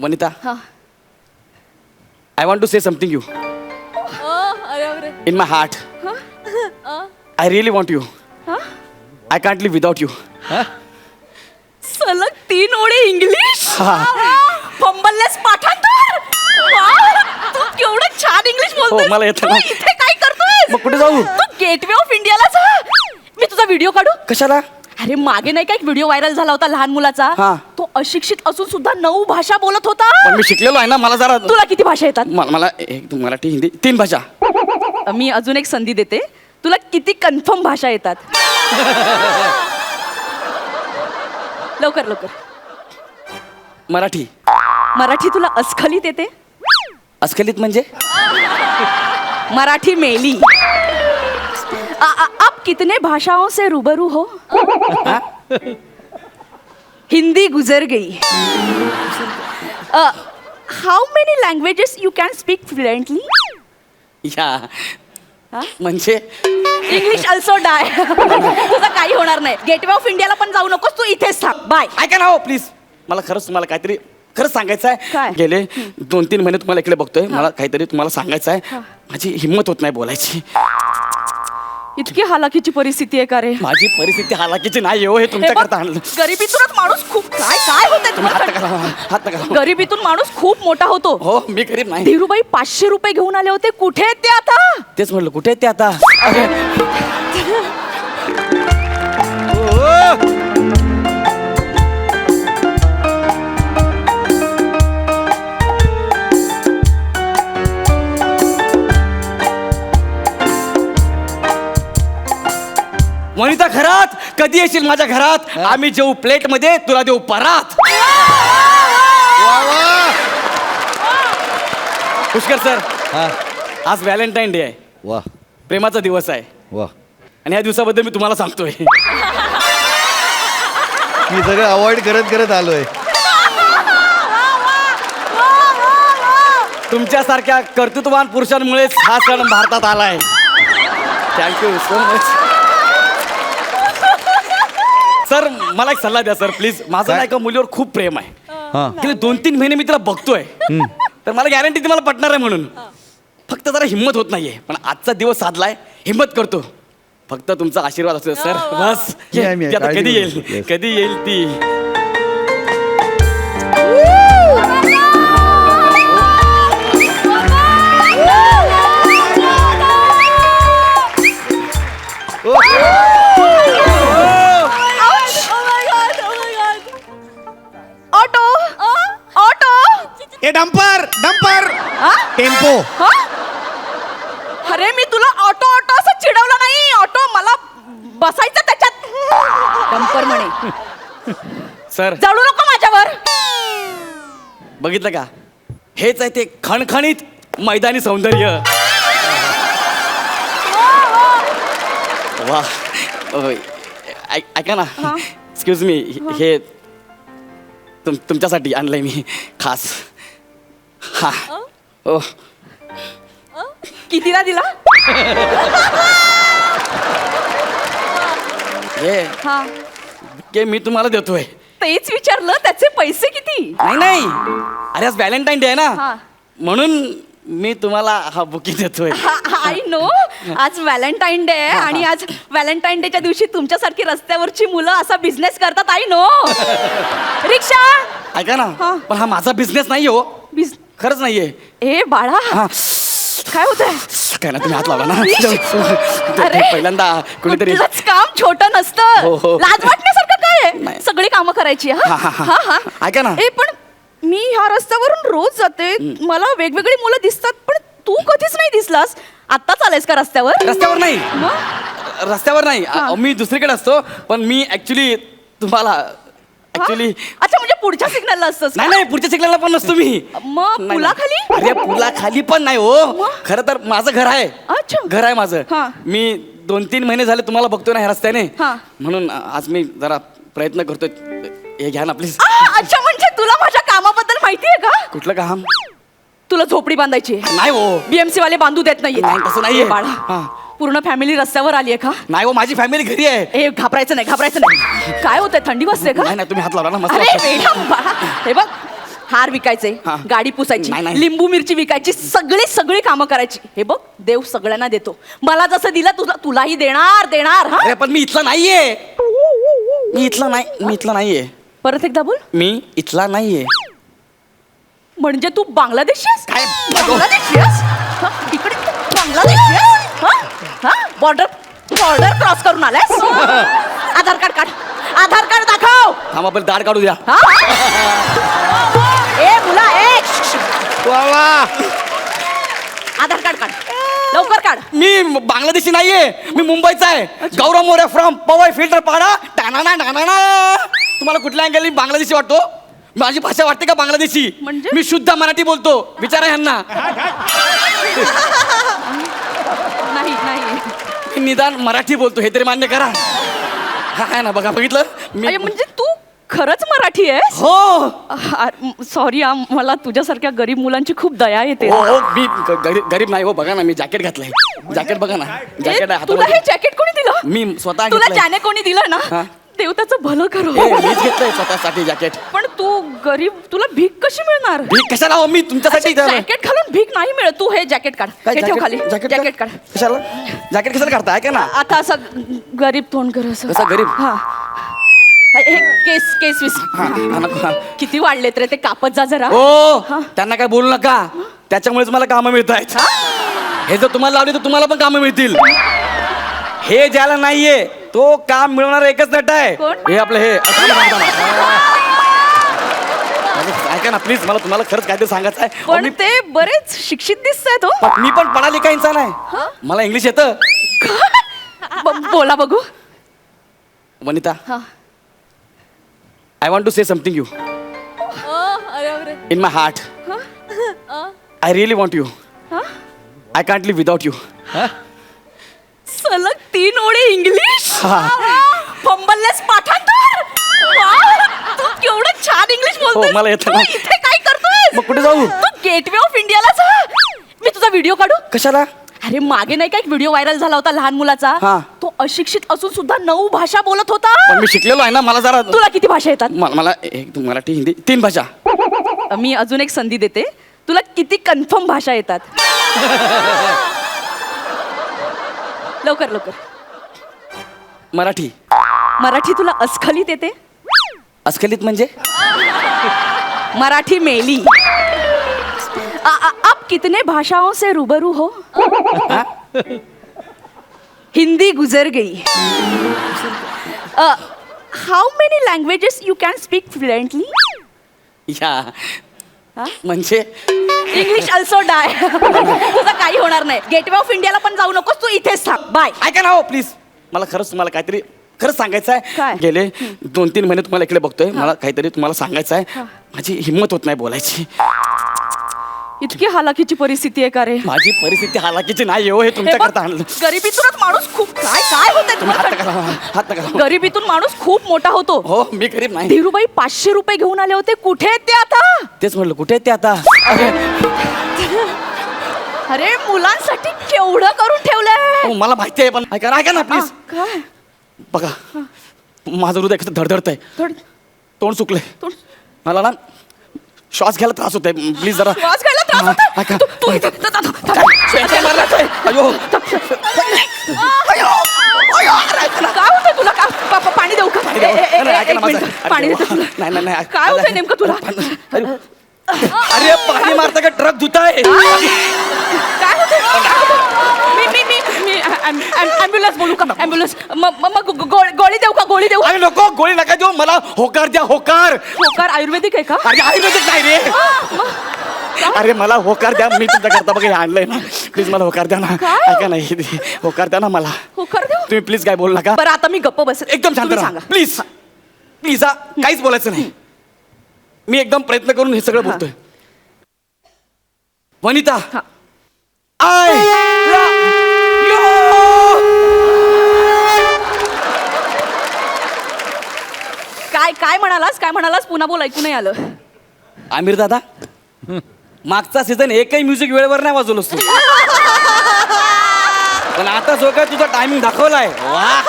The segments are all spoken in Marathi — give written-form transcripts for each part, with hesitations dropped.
वनिता, हा. I want to say something you. In my heart. I really want you. I can't live without you. सलग 3 ओळी इंग्लिश. हा. फंबललेस पाठांतर. वा, तू केवढं छान इंग्लिश बोलतोय. मला येतं तू ना. इथे काय करतोय? मग कुठे जाऊ? तू गेटवे ऑफ इंडियाला जा. मी तुझा व्हिडिओ काढू? कशाला? अरे मागे नाही का एक व्हिडिओ व्हायरल झाला होता लहान मुलाचा. हा. तो अशिक्षित असून सुद्धा 9 भाषा बोलत होता. पण मी शिकलेलो आहे ना, मला जरा. तुला किती भाषा येतात? मला एक मराठी हिंदी 3 भाषा. मी अजून एक संधी देते. तुला किती कन्फर्म भाषा येतात? लवकर लवकर. मराठी. मराठी तुला अस्खलित येते? अस्खलित म्हणजे? मराठी मेली. आप कितने भाषाओं से रूबरू हो? हिंदी गुजर गई. How many languages you can speak fluently? या म्हणजे इंग्लिश अल्सो डाय. तुझं काही होणार नाही. गेटवे ऑफ इंडियाला पण जाऊ नकोस, तू इथेच थांब. बाय. ऐका ना हो प्लीज. मला खरंच तुम्हाला काहीतरी खरंच सांगायचं काय? आहे. गेले 2-3 महिने तुम्हाला इकडे बघतोय. मला काहीतरी तुम्हाला सांगायचं आहे. माझी हिंमत होत नाही बोलायची. इतकी हालाकीची परिस्थिती आहे का रे? माझी परिस्थिती हालाकीची नाही हो. हे तुमच्याकरता आणलं. गरिबीतूनच माणूस खूप काय काय होतंय तुम्ही हात तुम्हाला? नका लावा, हात नका लावा. गरिबीतून माणूस खूप मोठा होतो. हो मी गरीब नाही. धीरूबाई 500 रुपये घेऊन आले होते. कुठे आहेत ते आता? तेच म्हणलं कुठे आहेत ते आता. वनिता घरात कधी येशील माझ्या घरात? आम्ही जेऊ प्लेट मध्ये, तुला देऊ परात. पुष्कर सर, आज व्हॅलेंटाईन डे आहे. वा प्रेमाचा दिवस आहे. वा. आणि या दिवसाबद्दल मी तुम्हाला सांगतोय. मी सगळं अवॉइड करत करत आलोय. तुमच्यासारख्या कर्तृत्ववान पुरुषांमुळेच हा सण भारतात आलाय. Thank you so much. सर मला एक सल्ला द्या सर प्लीज. माझं काय? नाही का मुलीवर खूप प्रेम आहे. हा. गेले 2-3 महिने मी तिला बघतोय. तर मला गॅरंटी ती मला पटणार आहे म्हणून. फक्त जरा हिंमत होत नाहीये. पण आजचा दिवस साधलाय, हिंमत करतो. फक्त तुमचा आशीर्वाद असतो सर. बस. मी आहे, ती आता काळजी कधी करू येईल? नको. Yes. कधी येईल ती? Auto auto. ए डंपर डंपर टेम्पो. अरे मी तुला ऑटो ऑटो असं चिडवलं नाही. ऑटो मला बसायचं त्याच्यात. डंपर म्हणे. सर जळू नको माझ्यावर. बघितलं का? हेच आहे ते खणखणीत मैदानी सौंदर्य. वा. ऐका ना, एक्सक्यूज मी. हे तुमच्यासाठी आणलंय मी खास. हा. ओ कितीला दिला? हे हा. के मी तुम्हाला देतोय. तेच विचारलं, त्याचे पैसे किती? नाही अरे आज व्हॅलेंटाईन डे आहे हा. ना, म्हणून मी तुम्हाला हा बुकिंग देतोय. I know. आज व्हॅलेंटाईन डे आहे आणि आज व्हॅलेंटाईन डेच्या दिवशी तुमच्यासारखी रस्त्यावरची मुलं असा बिझनेस करतात. I know. रिक्षा. ऐका ना, हा. पण हा माझा बिझनेस नाही हो. खरंच नाहीये. ए बाळा, हा. काय होतंय? काय ना, तुम्ही हात लावला ना. अरे, पहिल्यांदा कुणीतरी. कुठलंच काम छोटं हो, नसतं. हो. लाज वाटण्यासारखं काय आहे? नाही. सगळी कामं करायची. हा हा, हा, हा हा. ऐका ना. ए पण मी ह्या रस्त्यावरून रोज जाते. मला वेगवेगळी मुलं दिसतात, पण तू कधीच नाही दिसलास. आत्ताच आलायस का रस्त्यावर? रस्त्यावर नाही, मग? रस्त्यावर नाही. हा. मी दुसरीकडे असतो. पण मी ऍक्च्युली तुम्हाला ऍक्च्युली अच्छा, म्हणजे पुढच्या सिग्नलला असतोस का? नाही पुढच्या शिकलेला पण नसतो मी. मग नाही, पुलाखाली? नाही. अरे पुलाखाली पण नाही हो. मग? खरं तर माझं घर आहे. अच्छा. घर आहे माझं. हा. मी 2-3 महिने झाले तुम्हाला बघतोय ना ह्या रस्त्याने. हा. म्हणून आज मी जरा प्रयत्न करतोय. हे घ्या ना प्लीज. अच्छा, म्हणजे तुला माझ्या कामाबद्दल माहिती आहे का? कुठलं काम? तुला झोपडी बांधायची आहे. नाही हो. बीएमसी वाले बांधू देत नाहीये. नाही, तसं नाहीये. बाळा, हा. पूर्ण फॅमिली रस्त्यावर आली आहे का? नाही हो, माझी फॅमिली घरी आहे. ए घाबरायचं नाही. काय होतंय? थंडी वाजते का? नाही तुम्ही हात लावला ना. मस्त अरे वाटतं. वेडा बाळा, हे बघ हार विकायचे, हा. गाडी पुसायची, नाही, नाही. लिंबू मिरची विकायची, सगळी कामं करायची. हे बघ, देव सगळ्यांना देतो. मला जसं दिलं तुलाही देणार हा. अरे पण मी इथला नाहीये. मी इथला नाहीये. परत एकदा बोल. मी इथला नाहीये. म्हणजे तू बांगलादेशी आहेस? काय? बांगलादेशी आहेस? हा, इकडे तू बांगलादेशी आहेस? हा? हा? बॉर्डर क्रॉस करून आलास? आधार कार्ड दाखव. थांबा पण दाढ काढू द्या. हा? ए मुला ए वा वा. आधार कार्ड काढ, लवकर काढ. मी बांगलादेशी नाहीये. मी मुंबईचा आहे. गौरव मोरे फ्रॉम पवई फिल्टर पाडा. तुम्हाला कुठल्या अँगलनी बांगलादेशी वाटतो? माझी भाषा वाटते का बांगलादेशी? म्हणजे? मी शुद्ध मराठी बोलतो. विचारा ह्यांना. नाही मी निदान मराठी बोलतो हे तरी मान्य करा. हा आहे ना, बघा बघितलं मी. म्हणजे तू खरंच मराठी आहेस? हो सॉरी, मला तुझ्यासारख्या गरीब मुलांची खूप दया येते. हो हो, मी गरीब नाही हो. बघा ना, मी जॅकेट घातलंय. जॅकेट बघा ना, जॅकेट आहे तुला हे हातामध्ये. जॅकेट कोणी दिलं? मी स्वतः तुला घेतलंय. ज्याने कोणी दिलं हा. ना, देव त्याचं भलं करो. मीच घेतलंय स्वतःसाठी जॅकेट. पण तू गरीब, तुला भीक कशी मिळणार? भीक कशाला हो? मी तुमच्यासाठी इथं आलोय. जॅकेट घालून भीक नाही मिळत. तू हे जॅकेट काढ. काय हे ठेव खाली. जॅकेट काढ. कशाला जॅकेट कशाला काढता? ऐका ना, आता असं गरीब तोंड कर असं. कसं गरीब? हा. हे केस विस. हा, नको, हा. किती वाढलेत रे ते, कापत जा जरा. ओ त्यांना काय बोलू नका. त्याच्यामुळेच मला कामं मिळत आहेत. हे जर तुम्हाला लावले तर तुम्हाला पण कामं मिळतील. हे ज्याला नाहीये तो काम मिळवणार एकच नट आहे. कोण? हे आपलं हे ऐका ना प्लीज, मला तुम्हाला खरंच काहीतरी सांगायचं आहे. पण ते बरेच शिक्षित दिसतायत हो. मी पण पढा लिखा इंसान आहे. मला इंग्लिश येतं. बोला बघू. वनिता, हा. I want to say something you in my heart. I really want you. I can't live without you. सलग 3 ओळी इंग्लिश. हा. फंबललेस पाठांतर. वाह, तू केवढं छान इंग्लिश बोलतोस. मला येतं तू ना. इथे काय करतोस? मग कुठे जाऊ? तू गेटवे ऑफ इंडियाला जा. मी तुझा व्हिडिओ काढू? कशाला? अरे मागे नाही का एक व्हिडिओ व्हायरल झाला होता लहान मुलाचा. हा. तो अशिक्षित असून सुद्धा 9 भाषा बोलत होता. पण मी शिकलेलो आहे ना, मला जरा. तुला किती भाषा येतात? मला एक मराठी हिंदी 3 भाषा. मी अजून एक संधी देते. तुला किती कन्फर्म भाषा येतात? लवकर. मराठी तुला अस्खलित येते? अस्खलित म्हणजे? मराठी मेली. आप कितने भाषाओं से रूबरू हो? हिंदी गुजर गई. How many languages you can speak fluently? या म्हणजे इंग्लिश ऑल्सो डाय. तुझं काही होणार नाही. गेटवे ऑफ इंडियाला पण जाऊ नकोस, तू इथेच थांब. बाय. ऐका ना हो प्लीज. मला खरंच तुम्हाला काहीतरी खरंच सांगायचं काय? आहे. गेले 2-3 महिने तुम्हाला इकडे बघतोय. मला काहीतरी तुम्हाला सांगायचं आहे. माझी हिंमत होत नाही बोलायची. इतकी हालाकीची परिस्थिती आहे का रे? माझी परिस्थिती हालाकीची नाही हो. हे तुमच्याकरता आणलं. गरिबीतूनच माणूस खूप काय होते. तुम्ही हात नका लावा, हात नका लावा. गरिबीतून माणूस खूप मोठा होतो. हो मी गरीब नाही. धीरूबाई 500 रुपये घेऊन आले होते. कुठे आहेत ते आता? तेच म्हणलं, कुठे आहेत ते आता? अरे मुलांसाठी केवढं करून ठेवलंय. हो, मला माहिती आहे पण ऐका ना प्लीज. काय? बघा माझं हृदय कसं धडधडत आहे. तोंड सुकलंय. मला ना श्वास घ्यायला त्रास होतोय. प्लीज जरा श्वास घ्यायला त्रास होतोय? ऐका. तू इथे शेंडे मारलाच आहे. अयो. काय होतंय तुला? पाणी देऊ का? एक मिनिट. पाणी देतो तुला. नाही काय होतंय नेमकं तुला? अरे पाणी मारता का ट्रक धुताय? काय होतंय? मी ॲम्ब्युलन्स बोलू का? ॲम्ब्युलन्स. मग गोळी देऊ का? गोळी देऊ? अरे नको, गोळी नका देऊ. मला होकार द्या, होकार. होकार आयुर्वेदिक आहे का? अरे आयुर्वेदिक नाही रे. अरे मला होकार द्या. मी तुमच्या करता बघा हे आणलंय ना. प्लीज मला होकार द्या ना. काय? ऐका नाही, होकार द्या ना मला. होकार देऊ? तुम्ही प्लीज काय बोलू नका. बरं आता मी गप्प बस. एकदम शांत राहा प्लीज. प्लीज काहीच बोलायचं नाही. मी एकदम प्रयत्न करून हे सगळं बोलतोय. वनिता, आय काय म्हणालास? पुन्हा बोल, ऐकू नाही आलं. आमिर दादा, मागचा सीझन एकही म्युझिक वेळेवर नाही वाजवलंस तू. पण आता जो काय तुझा टायमिंग दाखवलाय, वा.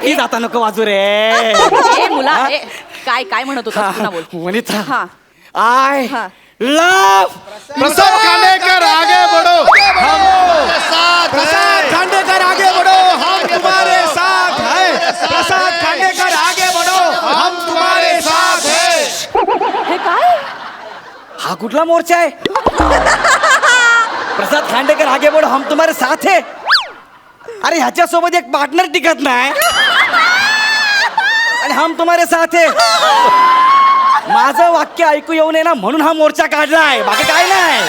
प्लीज आता नको वाजू रे. मुला काय म्हणत होता? पुन्हा बोल. वनिता, आय हा. लव प्रसाद खांडेकर आगे बढ़ो हम प्रसाद खांडेकर आगे बढ़ो हम तुम्हारे साथ है प्रसाद खांडेकर आगे बढ़ो हम तुम्हारे साथ है हे काय हा कुठला मोर्चा आहे प्रसाद खांडेकर आगे बढ़ो हम तुम्हारे साथ है. अरे ह्याच्यासोबत एक पार्टनर टिकत नाही आणि हम तुम्हारे साथ है. माझं वाक्य ऐकू येऊ नये ना म्हणून हा मोर्चा काढलाय, बाकी काय नाही.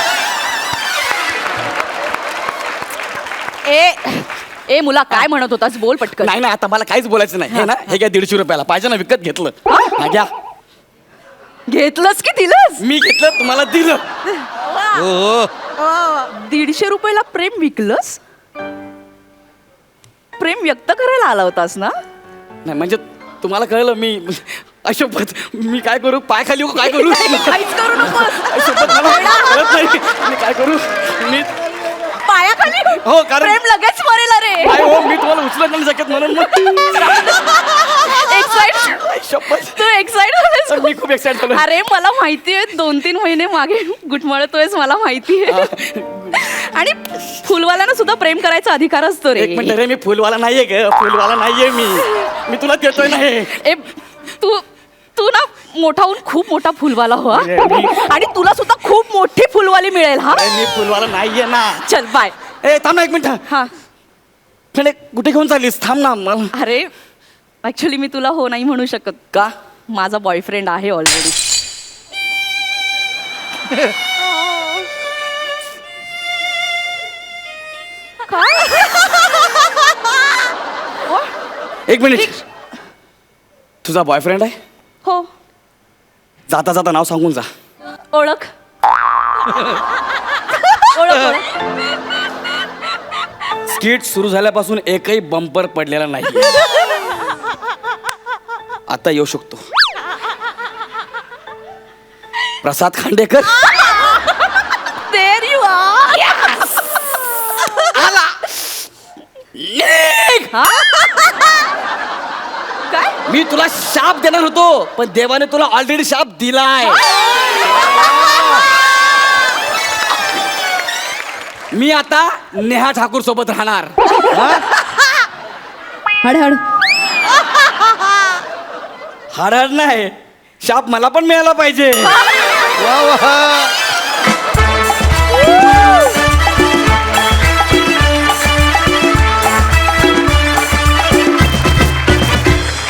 ए मुला काय म्हणत होतास बोल पटकन. नाही ना आता मला काहीच बोलायचं नाही. हे ना हे घ्या 150 रुपयाला पाहिजे ना विकत घेतलं. हा घ्या. घेतलंस की दिलंस? मी घेतलं तुम्हाला दिलं. 150 रुपयाला प्रेम विकलंस? प्रेम व्यक्त करायला आला होतास ना? नाही म्हणजे तुम्हाला कळलं मी अशोपत मी काय करू पाय खाली येऊ काय करू काहीच करू नकोस. अशोपत मला कळत नाही मी काय करू मी पायाखाली हो, कारण- प्रेम लगेच मरेल अरे. काय हो मी तुम्हाला उचलत नाही शकत म्हणून शपथ तू एक्साइट मी खूप एक्साइट झालो. अरे मला माहितीये 2-3 महिने मागे गुटमळतोयस मला माहितीये. आणि फुलवाल्यानं सुद्धा प्रेम करायचा अधिकार असतो रे. एक मिनिट रे मी फुलवाला नाहीये ग फुलवाला नाहीये मी तुला देतोय ना हे. ए तू तू ना मोठा होऊन खूप मोठा फुलवाला हो हा? आणि तुला सुद्धा खूप मोठी फुलवाली मिळेल हा. अरे, मी फुलवाला नाहीये ना. चल बाय. ए थांब ना एक मिनिट. हा पण कुठे घेऊन चाललीस थांब ना मला. अरे ऍक्च्युली मी तुला हो नाही म्हणू शकत. का माझा बॉयफ्रेंड आहे ऑलरेडी. एक मिनिट तुझा बॉयफ्रेंड आहे हो जाता जाता नाव सांगून जा. ओळख ओळख ओळख. स्किट सुरू झाल्यापासून एकही बंपर पडलेला नाही. आता येऊ शकतो. प्रसाद खांडेकर There you are. आला. निघ! काय मी तुला शाप देणार होतो पण देवाने तुला ऑलरेडी शाप दिलाय. मी आता नेहा ठाकूर सोबत राहणार. हड हड. हरहर नाही शाप मला पण मिळाला पाहिजे. वाह वाह